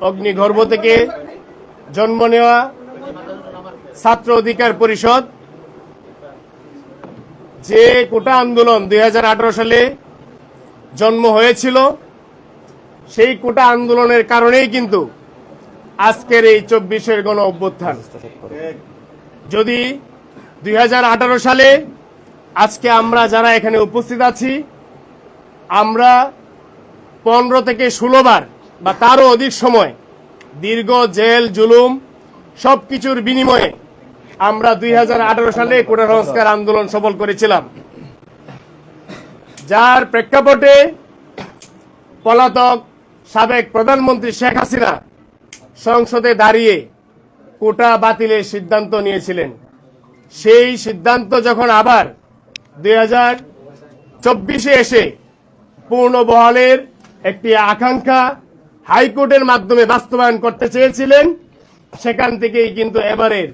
অগ্নিগর্ভ থেকে জন্ম নেওয়া ছাত্র অধিকার পরিষদ যে কোটা আন্দোলন 2018 সালে জন্ম হয়েছিল, সেই কোটা আন্দোলনের কারণেই কিন্তু আজকের এই 24-এর গণ অভ্যুত্থান। যদি 2018 সালে আজকে আমরা যারা এখানে উপস্থিত আছি, আমরা 15 থেকে 16 বার বা তারও অধিক সময় দীর্ঘ জেল জুলুম সবকিছুর বিনিময়ে আমরা 2018 সালে কোটা সংস্কার আন্দোলন সফল করেছিলাম, যার প্রেক্ষাপটে পলাতক সাবেক প্রধানমন্ত্রী শেখ হাসিনা সংসদে দাঁড়িয়ে কোটা বাতিলের সিদ্ধান্ত নিয়েছিলেন। সেই সিদ্ধান্ত যখন আবার 2024-এ এসে পূর্ণবহালের একটি আকাঙ্ক্ষা হাইকোর্টের মাধ্যমে বাস্তবায়ন করতে চেয়েছিলেন, সেখান থেকেই কিন্তু এবারের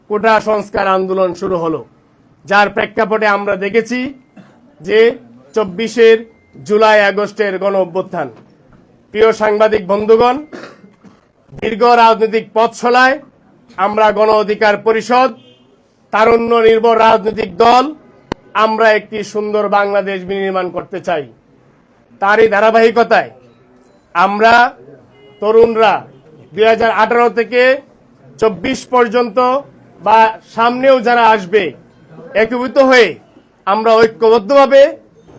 কোটা সংস্কার আন্দোলন শুরু হলো, যার প্রেক্ষাপটে আমরা দেখেছি যে 24-এর জুলাই আগস্টের গণ অভ্যুত্থান। প্রিয় সাংবাদিক বন্ধুগণ, দীর্ঘ রাজনৈতিক পথ চলায় আমরা গণ অধিকার পরিষদ, তারুণ্য নির্ভর রাজনৈতিক দল, আমরা একটি সুন্দর বাংলাদেশ বিনির্মাণ করতে চাই। তারই ধারাবাহিকতায় আমরা তরুণরা 2018 থেকে 24 পর্যন্ত বা সামনেও যারা আসবে, একীভূত হয়ে আমরা ঐক্যবদ্ধভাবে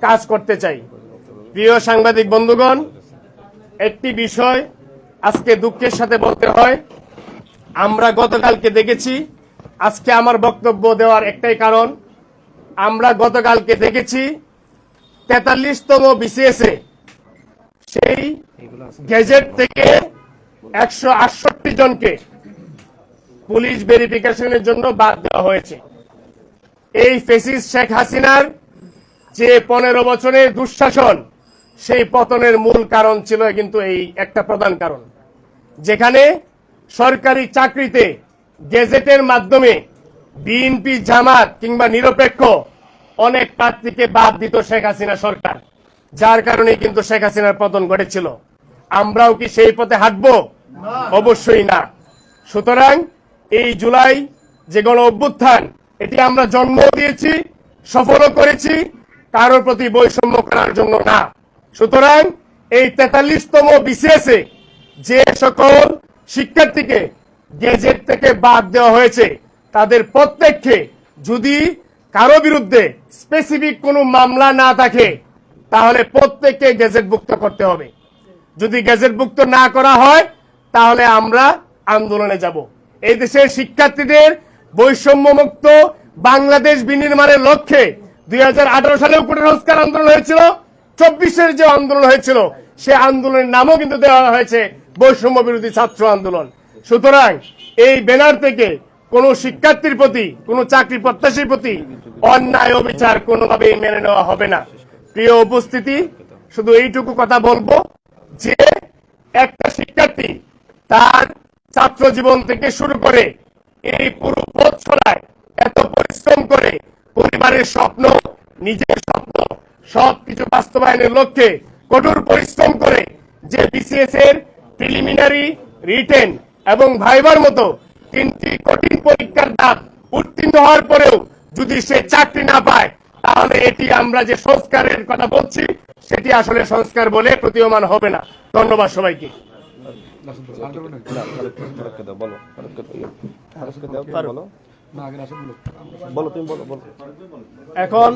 কাজ করতে চাই। প্রিয় সাংবাদিক বন্ধুগণ, একটি বিষয় আজকে দুঃখের সাথে বলতে হয়, আমরা গতকালকে দেখেছি, আজকে আমার বক্তব্য দেওয়ার একটাই কারণ, আমরা গতকালকে দেখেছি 43তম বিসিএসে সেই গেজেট থেকে 168 জনকে পুলিশ ভেরিফিকেশনের জন্য বাদ দেওয়া হয়েছে। এই ফ্যাসিস্ট শেখ হাসিনার যে 15 বছরের দুঃশাসন, সেই পতনের মূল কারণ ছিল কিন্তু এই একটা প্রধান কারণ, যেখানে সরকারি চাকরিতে গেজেটের মাধ্যমে বিএনপি জামাত কিংবা নিরপেক্ষ অনেক প্রার্থীকে বাদ দিত শেখ হাসিনা সরকার, যার কারণে কিন্তু শেখ হাসিনার পতন ঘটেছিল। আমরাও কি সেই পথে হাঁটবো? অবশ্যই না। সুতরাং এই জুলাই যে গণ অভ্যুত্থান, এটি আমরা জন্ম দিয়েছি, সফলও করেছি, কারোর প্রতি বৈষম্য করার জন্য না। সুতরাং এই 43তম বিসিএসে যে সকল শিক্ষার্থীকে গেজেট থেকে বাদ দেওয়া হয়েছে, তাদের প্রত্যেককে যদি কারো বিরুদ্ধে স্পেসিফিক কোনো মামলা না থাকে, তাহলে প্রত্যেককে গেজেটভুক্ত করতে হবে। যদি গেজেটভুক্ত না করা হয়, তাহলে আমরা আন্দোলনে যাব। এই দেশের শিক্ষার্থীদের বৈষম্যমুক্ত বাংলাদেশ বিনির্মাণের লক্ষ্যে 2018 সালেও কোটা সংস্কার আন্দোলন হয়েছিল, 24-এর যে আন্দোলন হয়েছিল, সে আন্দোলনের নামও কিন্তু দেওয়া হয়েছে বৈষম্য বিরোধী ছাত্র আন্দোলন। সুতরাং এই ব্যানার থেকে কোন শিক্ষার্থীর প্রতি, কোন চাকরি প্রত্যাশীর প্রতি অন্যায় অবিচার কোনোভাবেই মেনে নেওয়া হবে না। প্রিয় উপস্থিতি, শুধু এইটুকু কথা বলবো যে একটা শিক্ষার্থী তার ছাত্র জীবন থেকে শুরু করে এই পুরো পথ চলায় এত পরিশ্রম করে পরিবারের স্বপ্ন, নিজের স্বপ্ন সবকিছু বাস্তবায়নের লক্ষ্যে কঠোর পরিশ্রম করে যে বিসিএস এর প্রিলিমিনারি, রিটেন এবং ভাইবার মতো 3টি কঠিন পরীক্ষার ধাপ উত্তীর্ণ হওয়ার পরেও যদি সে চাকরি না পায়, তাহলে এটি আমরা যে সংস্কারের কথা বলছি, সেটি আসলে সংস্কার বলে প্রতীয়মান হবে না। ধন্যবাদ সবাইকে। এখন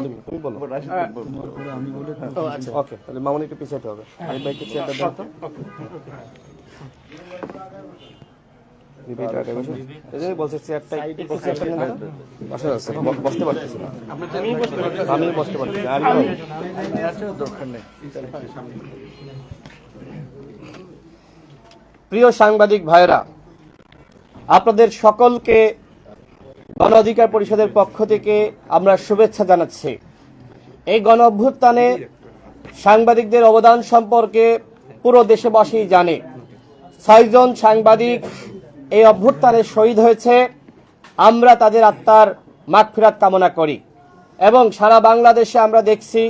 মামুনি একটু পিছাতে হবে। বলছে চেয়ারটা বসতে পারতেছি না, আমি বসতে পারতেছি। প্রিয় সাংবাদিক ভাইরা, আপনাদের সকলকে গণ অধিকার পরিষদের পক্ষ থেকে আমরা শুভেচ্ছা জানাচ্ছি। এই গণ অভ্যুত্থানে সাংবাদিকদের অবদান সম্পর্কে পুরো দেশবাসী জানে। 6 জন সাংবাদিক এই অভ্যুত্থানে শহীদ হয়েছে। আমরা তাদের আত্মার মাগফিরাত কামনা করি এবং সারা বাংলাদেশে আমরা দেখছি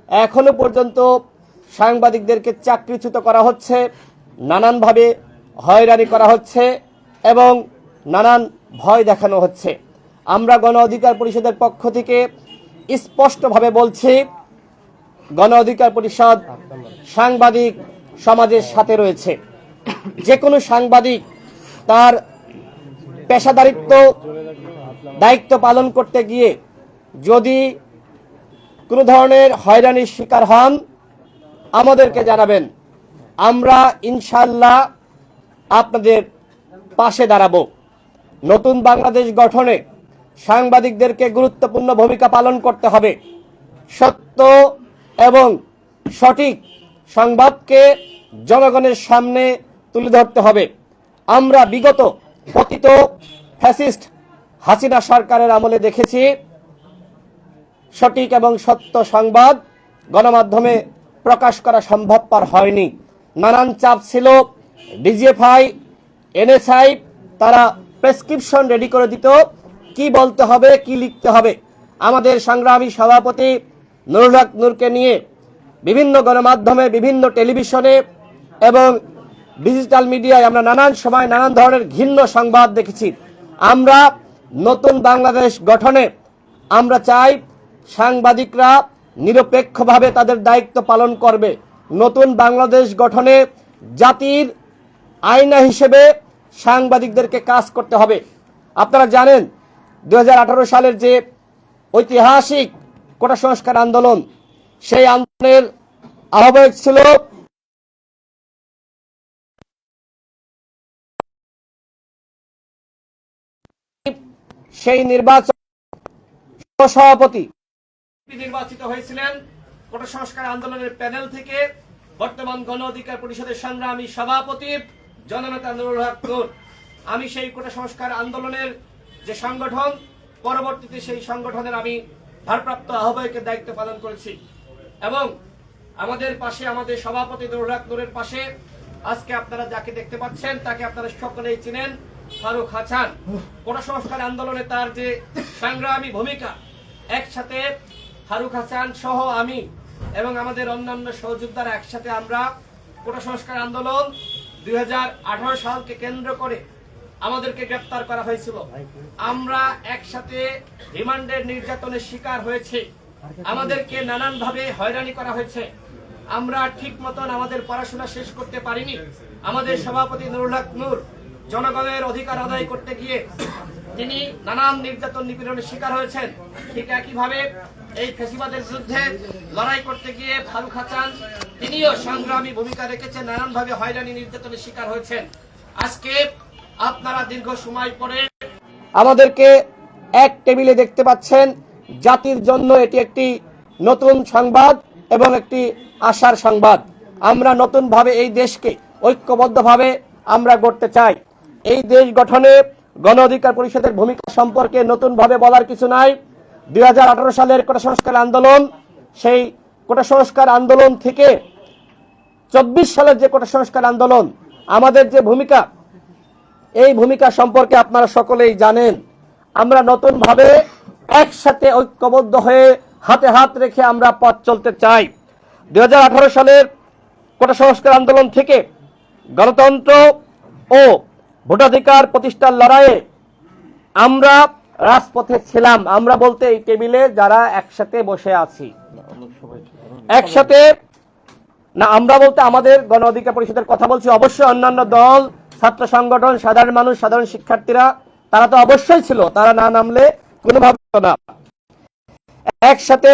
এখনো পর্যন্ত সাংবাদিকদেরকে চাকরিচ্যুত করা হচ্ছে, নানানভাবে হয়রানি করা হচ্ছে এবং নানান ভয় দেখানো হচ্ছে। আমরা গণ অধিকার পরিষদের পক্ষ থেকে স্পষ্টভাবে বলছি, গণ অধিকার পরিষদ সাংবাদিক সমাজের সাথে রয়েছে। যে কোনো সাংবাদিক তার পেশাদারিত্ব দায়িত্ব পালন করতে গিয়ে যদি কোনো ধরনের হয়রানির শিকার হন আমাদেরকে জানাবেন, আমরা ইনশাআল্লাহ আপনাদের পাশে দাঁড়াবো। নতুন বাংলাদেশ গঠনে সাংবাদিকদেরকে গুরুত্বপূর্ণ ভূমিকা পালন করতে হবে। সত্য এবং সঠিক সংবাদকে জনগণের সামনে তুলে ধরতে হবে। আমরা বিগত পতিত ফ্যাসিস্ট হাসিনা সরকারের আমলে দেখেছি সঠিক এবং সত্য সংবাদ গণমাধ্যমে প্রকাশ করা সম্ভবপর হয়নি। নানান চাপ ছিল। ডিজিএফআই, এনএসআই তারা প্রেসক্রিপশন রেডি করে দিত, কি বলতে হবে, কি লিখতে হবে। আমাদের সংগ্রামী সভাপতি নুরুল হক নূরকে নিয়ে বিভিন্ন গণমাধ্যমে, বিভিন্ন টেলিভিশনে এবং ডিজিটাল মিডিয়ায় আমরা নানান সময় নানান ধরনের ঘৃণ্য সংবাদ দেখেছি। আমরা নতুন বাংলাদেশ গঠনে আমরা চাই সাংবাদিকরা নিরপেক্ষভাবে তাদের দায়িত্ব পালন করবে। নতুন বাংলাদেশ গঠনে জাতির আয়না হিসেবে সাংবাদিকদেরকে কাজ করতে হবে। আপনারা জানেন 2018 সালের যে ঐতিহাসিক কোটা সংস্কার আন্দোলন, সেই আন্দোলনের আহ্বায়ক ছিল সেই নির্বাচন সভাপতি নির্বাচিত হয়েছিলেন কোটা সংস্কার আন্দোলনের প্যানেল থেকে বর্তমান গণ অধিকার পরিষদের সংগ্রামী সভাপতি জননেতা নুরুল হক নূর। আমি সেই কোটা সংস্কার আন্দোলনের যে সংগঠন, পরবর্তীতে সেই সংগঠনের আমি ভারপ্রাপ্ত আহ্বায়কের দায়িত্ব পালন করেছি এবং আমাদের পাশে, আমাদের সভাপতি নুরুল হক নূরের পাশে আজকে আপনারা যাকে দেখতে পাচ্ছেন তাকে আপনারা সকলেই চিনেন, ফারুক হাসান। কোটা সংস্কার আন্দোলনে তার যে সংগ্রামী ভূমিকা, একসাথে ফারুক হাসান সহ আমি এবং আমাদের অন্যান্য সহযোদ্ধারা একসাথে আমরা কোটা সংস্কার আন্দোলন 2018 সালকে কেন্দ্র করে আমাদেরকে গ্রেফতার করা হয়েছিল। আমরা একসাথে রিমান্ডের নির্যাতনের শিকার হয়েছি। আমাদেরকে নানানভাবে হয়রানি করা হয়েছে। আমরা ঠিক মতন আমাদের পড়াশোনা শেষ করতে পারিনি। আমাদের সভাপতি নুরুল হক নূর জনগণের অধিকার আদায় করতে গিয়ে তিনি নানান নির্যাতন নিপীড়নের শিকার হয়েছেন। ঠিক একইভাবে এই ফ্যাসিবাদের বিরুদ্ধে লড়াই করতে গিয়ে ফারুক হাসান তিনিও সংগ্রামী ভূমিকা রেখেছেন, নানানভাবে হয়রানি নির্যাতনের শিকার হয়েছেন। আজকে আপনারা দীর্ঘ সময় পরে আমাদেরকে এক টেবিলে দেখতে পাচ্ছেন। জাতির জন্য এটি একটি নতুন সংবাদ এবং একটি আশার সংবাদ। আমরা নতুনভাবে এই দেশকে ঐক্যবদ্ধভাবে আমরা গড়তে চাই। এই দেশ গঠনে গণ অধিকার পরিষদের ভূমিকা সম্পর্কে নতুনভাবে বলার কিছু নাই। 2018 সালের কোটা সংস্কার আন্দোলন, সেই কোটা সংস্কার আন্দোলন থেকে 24 সালের যে কোটা সংস্কার আন্দোলন, আমাদের যে ভূমিকা, এই ভূমিকা সম্পর্কে আপনারা সকলেই জানেন। আমরা নতুনভাবে একসাথে ঐক্যবদ্ধ হয়ে হাতে হাত রেখে আমরা পথ চলতে চাই। 2018 সালের কোটা সংস্কার আন্দোলন থেকে গণতন্ত্র ও ভোটাধিকার প্রতিষ্ঠার লড়াইয়ে আমরা রাজপথে ছিলাম। আমরা বলতে এই টেবিলে যারা একসাথে বসে আছি, একসাথে না, আমরা বলতে আমাদের গণ অধিকার পরিষদের কথা বলছি। অবশ্যই অন্যান্য দল, ছাত্র সংগঠন, সাধারণ মানুষ, সাধারণ শিক্ষার্থীরা তারা তো অবশ্যই ছিল, তারা না নামলে কোনোভাবে না। একসাথে